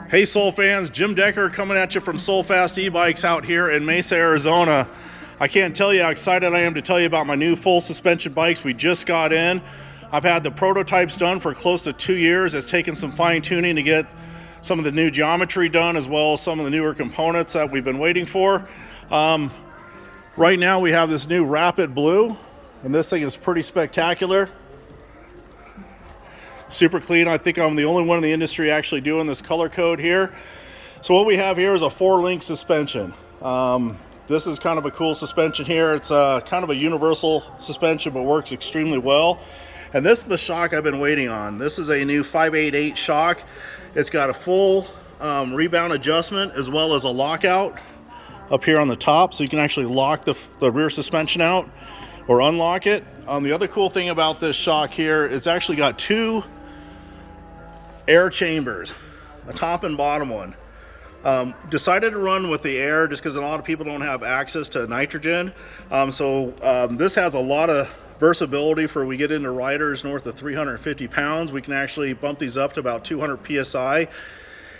Hey Soul fans, Jim Decker coming at you from Soul Fast E-Bikes out here in Mesa, Arizona. I can't tell you how excited I am to tell you about my new full suspension bikes we just got in. I've had the prototypes done for close to 2 years. It's taken some fine tuning to get some of the new geometry done, as well as some of the newer components that we've been waiting for. Right now we have this new Rapid Blue, and this thing is pretty spectacular. Super clean. I think I'm the only one in the industry actually doing this color code here. So what we have here is a 4-link suspension. This is kind of a cool suspension here. It's kind of a universal suspension, but works extremely well. And this is the shock I've been waiting on. This is a new 588 shock. It's got a full rebound adjustment as well as a lockout up here on the top, so you can actually lock the rear suspension out or unlock it. The other cool thing about this shock here, it's actually got 2 air chambers, a top and bottom one. Decided to run with the air just because a lot of people don't have access to nitrogen. This has a lot of versatility for we get into riders north of 350 pounds. We can actually bump these up to about 200 psi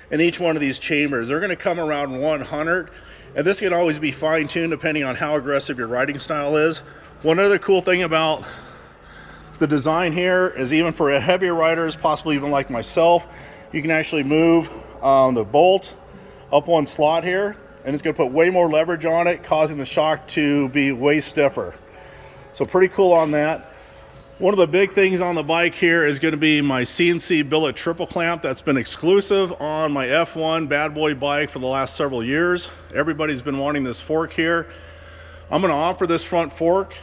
in each one of these chambers. They're going to come around 100, and this can always be fine-tuned depending on how aggressive your riding style is. One other cool thing about the design here is even for heavier riders, possibly even like myself, you can actually move the bolt up one slot here, and it's going to put way more leverage on it, causing the shock to be way stiffer. So pretty cool on that. One of the big things on the bike here is going to be my CNC billet triple clamp that's been exclusive on my F1 bad boy bike for the last several years. Everybody's been wanting this fork here. I'm going to offer this front fork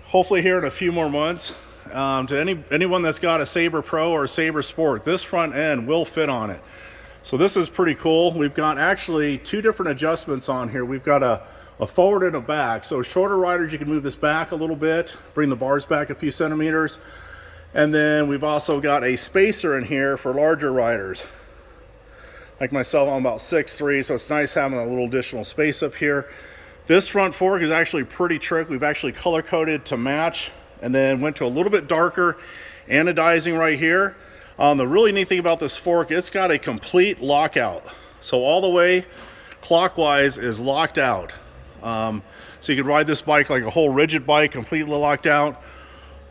hopefully here in a few more months to anyone that's got a Sabre Pro or a Sabre Sport. This front end will fit on it. So this is pretty cool. We've got actually 2 different adjustments on here. We've got a forward and a back. So shorter riders, you can move this back a little bit, bring the bars back a few centimeters. And then we've also got a spacer in here for larger riders. Like myself, I'm about 6'3", so it's nice having a little additional space up here. This front fork is actually pretty trick. We've actually color coded to match and then went to a little bit darker anodizing right here. The really neat thing about this fork, it's got a complete lockout. So all the way clockwise is locked out. So you can ride this bike like a whole rigid bike, completely locked out.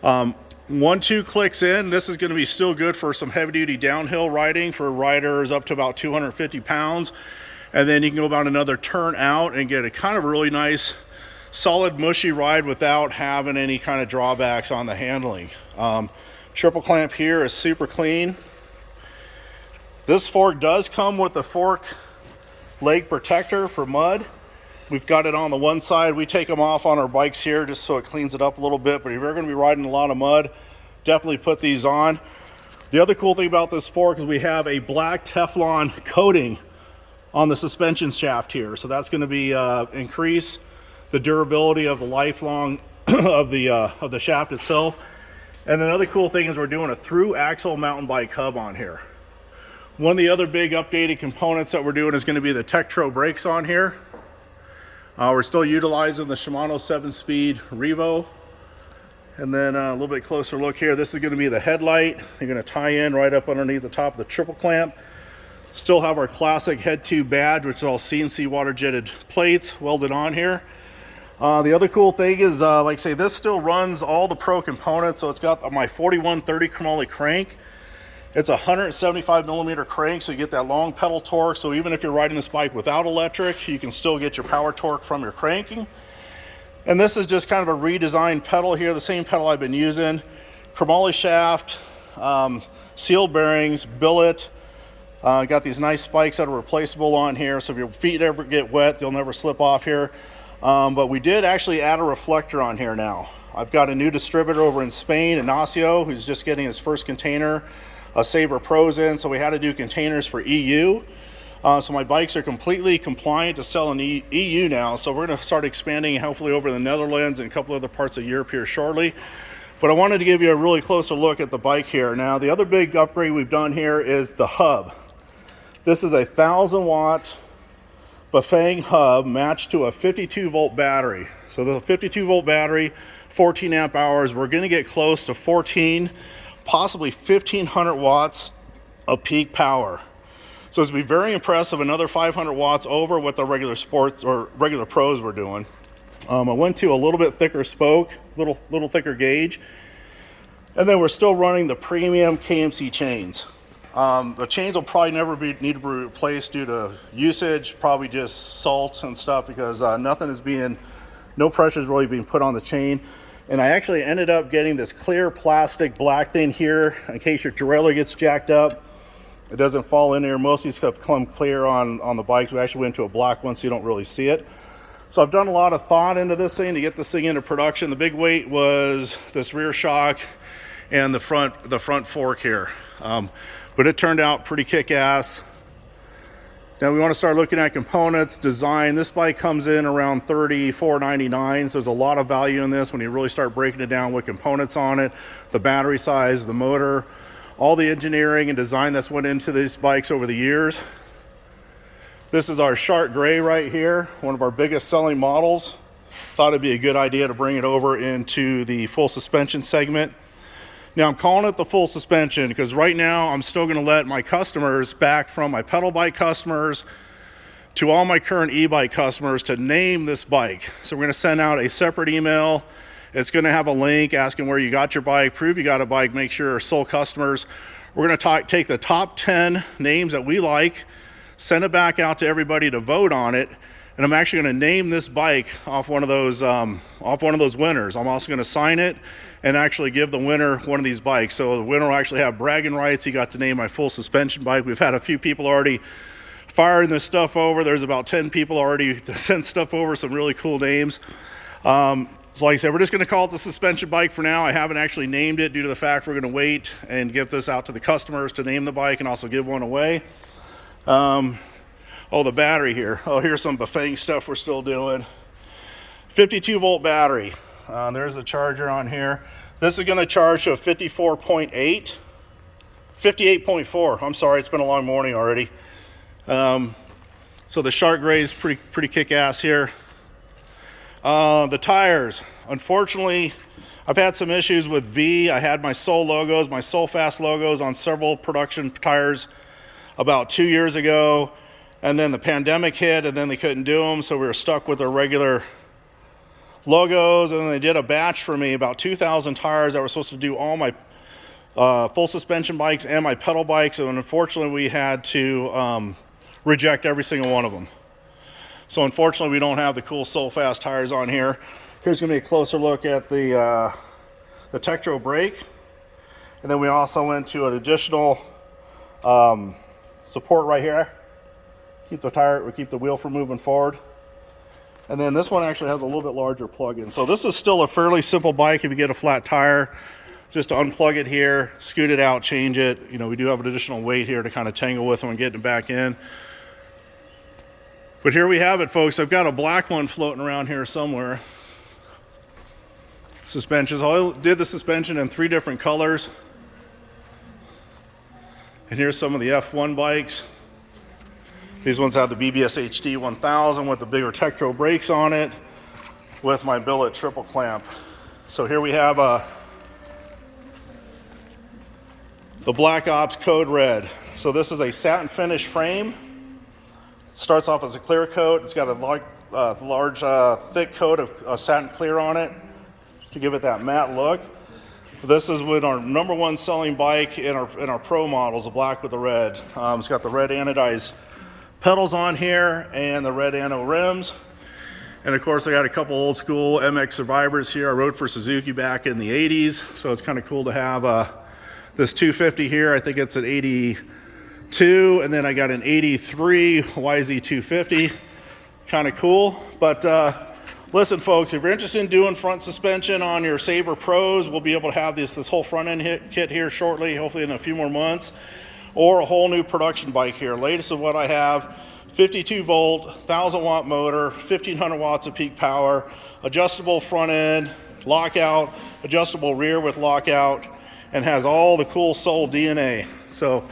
1-2 clicks in. This is going to be still good for some heavy duty downhill riding for riders up to about 250 pounds. And then you can go about another turn out and get a kind of really nice, solid, mushy ride without having any kind of drawbacks on the handling. Triple clamp here is super clean. This fork does come with the fork leg protector for mud. We've got it on the one side. We take them off on our bikes here just so it cleans it up a little bit. But if you're going to be riding a lot of mud, definitely put these on. The other cool thing about this fork is we have a black Teflon coating on the suspension shaft here, so that's going to be increase the durability of the lifelong of the shaft itself. And another cool thing is we're doing a through axle mountain bike hub on here. One of the other big updated components that we're doing is going to be the Tektro brakes on here. We're still utilizing the Shimano 7-speed Revo. And then a little bit closer look here, this is going to be the headlight. You're going to tie in right up underneath the top of the triple clamp. Still have our classic head tube badge, which is all CNC water jetted plates welded on here. The other cool thing is, like I say, this still runs all the pro components. So it's got my 4130 chromoly crank. It's a 175 millimeter crank, so you get that long pedal torque. So even if you're riding this bike without electric, you can still get your power torque from your cranking. And this is just kind of a redesigned pedal here, the same pedal I've been using. Chromoly shaft, sealed bearings, billet. Got these nice spikes that are replaceable on here, so if your feet ever get wet, they'll never slip off here. But we did actually add a reflector on here now. I've got a new distributor over in Spain, Ignacio, who's just getting his first container of Sabre Pros in, so we had to do containers for EU. So my bikes are completely compliant to sell in EU now, so we're going to start expanding hopefully over the Netherlands and a couple other parts of Europe here shortly. But I wanted to give you a really closer look at the bike here. Now, the other big upgrade we've done here is the hub. This is a 1,000-watt Bafang hub matched to a 52-volt battery. So the 52-volt battery, 14 amp hours. We're going to get close to 14, possibly 1,500 watts of peak power. So it's be very impressive, another 500 watts over what the regular sports or regular pros were doing. I went to a little bit thicker spoke, little thicker gauge, and then we're still running the premium KMC chains. The chains will probably never need to be replaced due to usage, probably just salt and stuff, because no pressure is really being put on the chain. And I actually ended up getting this clear plastic black thing here in case your derailleur gets jacked up. It doesn't fall in there. Most of these stuff come clear on the bikes. We actually went to a black one so you don't really see it. So I've done a lot of thought into this thing to get this thing into production. The big weight was this rear shock and the front fork here. But it turned out pretty kick-ass. Now we want to start looking at components, design. This bike comes in around $34.99, so there's a lot of value in this when you really start breaking it down with components on it, the battery size, the motor, all the engineering and design that's went into these bikes over the years. This is our Shark Gray right here, one of our biggest selling models. Thought it'd be a good idea to bring it over into the full suspension segment. Now I'm calling it the full suspension because right now I'm still going to let my customers, back from my pedal bike customers to all my current e-bike customers, to name this bike. So we're going to send out a separate email. It's going to have a link asking where you got your bike, prove you got a bike, make sure you're sole customers. We're going to take the top 10 names that we like, send it back out to everybody to vote on it, and I'm actually going to name this bike off one of those winners. I'm also going to sign it and actually give the winner one of these bikes. So the winner will actually have bragging rights. He got to name my full suspension bike. We've had a few people already firing this stuff over. There's about 10 people already that sent stuff over, some really cool names. So like I said, we're just going to call it the suspension bike for now. I haven't actually named it due to the fact we're going to wait and give this out to the customers to name the bike and also give one away. Oh, the battery here. Oh, here's some Bafang stuff we're still doing. 52 volt battery. There's the charger on here. This is going to charge to a 58.4. I'm sorry, it's been a long morning already. So the Shark Gray is pretty kick-ass here. The tires. Unfortunately, I've had some issues with V. I had my Soul logos, my Soul Fast logos on several production tires about 2 years ago. And then the pandemic hit, and then they couldn't do them, so we were stuck with our regular logos. And then they did a batch for me, about 2,000 tires that were supposed to do all my full suspension bikes and my pedal bikes, and unfortunately we had to reject every single one of them. So unfortunately we don't have the cool Soul Fast tires on here. Here's going to be a closer look at the Tektro brake. And then we also went to an additional support right here. Keep the wheel from moving forward. And then this one actually has a little bit larger plug-in. So this is still a fairly simple bike if you get a flat tire. Just to unplug it here, scoot it out, change it. You know, we do have an additional weight here to kind of tangle with when getting it back in. But here we have it, folks. I've got a black one floating around here somewhere. Suspensions. I did the suspension in 3 different colors. And here's some of the F1 bikes. These ones have the BBS HD 1000 with the bigger Tektro brakes on it with my billet triple clamp. So here we have the Black Ops Code Red. So this is a satin finish frame. It starts off as a clear coat. It's got a large thick coat of satin clear on it to give it that matte look. This is with our #1 selling bike in our pro models, the black with the red. It's got the red anodized pedals on here and the red ano rims. And of course I got a couple old school MX Survivors here. I rode for Suzuki back in the 80s, so it's kind of cool to have this 250 here. I think it's an 82, and then I got an 83 YZ250. Kind of cool. But listen folks, if you're interested in doing front suspension on your Sabre Pros, we'll be able to have this whole front end kit here shortly, hopefully in a few more months. Or a whole new production bike here. Latest of what I have, 52 volt, 1000 watt motor, 1500 watts of peak power, adjustable front end, lockout, adjustable rear with lockout, and has all the cool Soul DNA. So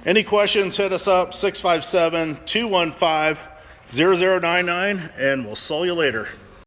any questions, hit us up, 657-215-0099, and we'll see you later.